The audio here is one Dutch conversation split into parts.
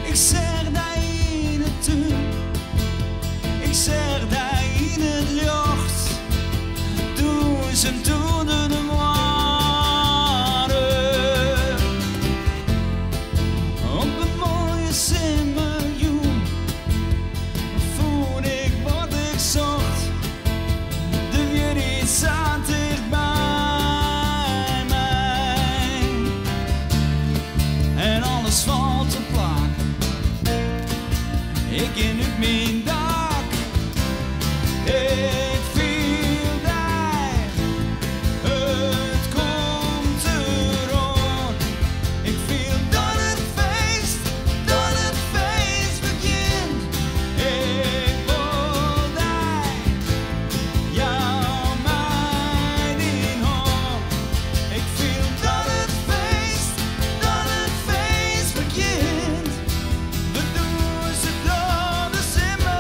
Ik zeg dat in het tuin, ik zeg dat in het licht, duizend tonen de waarde. Op een mooie simmejoen voel ik wat ik zocht, de weer iets aan dicht bij mij. En alles valt te plaat. Ik in op mijn dak, ik viel daar, het komt eraan. Ik viel dat het feest begint. Ik wil daar, jou mij in hand. Ik viel dat het feest begint. We doen ze door de simmer.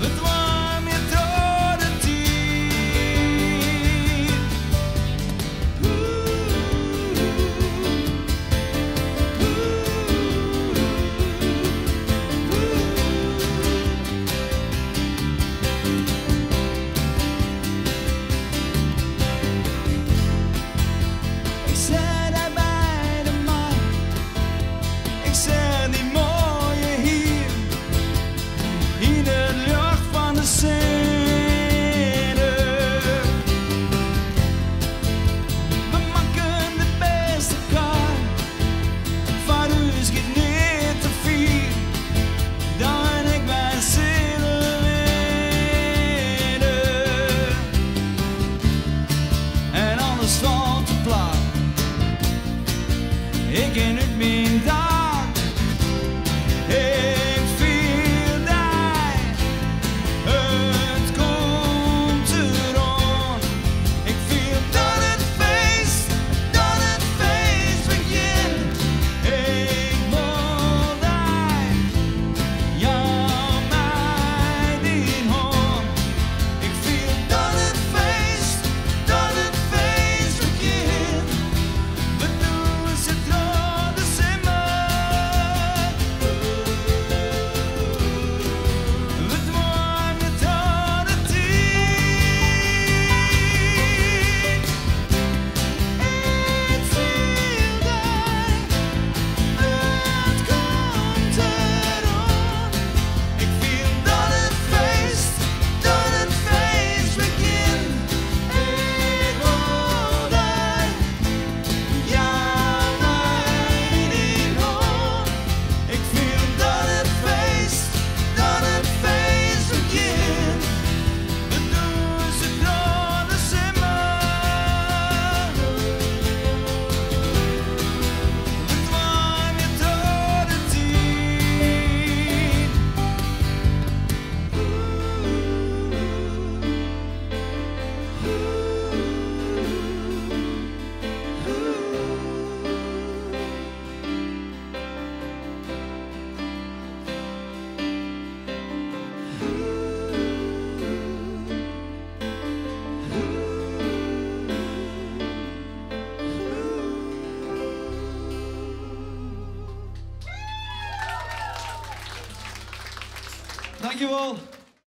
We dwalen je door de Ik zei daar bij de man, ik zei die mooie hier, in het licht van de scène. We maken de beste kaart, van ons gaat niet te veel, dan ik mijn zinnen winnen. En alles valt te plat. Ik in het mijn dak, ik viel daar, het komt eraan. Ik viel dat het feest begint. Ik wil daar, jou mij in hand. Ik viel dat het feest begint. We doen ze door de simmer. We dwalen door de tijd. Ik viel daar, het komt eraan. Ik viel dat het feest begint. Ik wil daar, jou mij in hand. Ik viel dat het feest begint. We doen ze door de simmer. We dwalen je door de Dankjewel.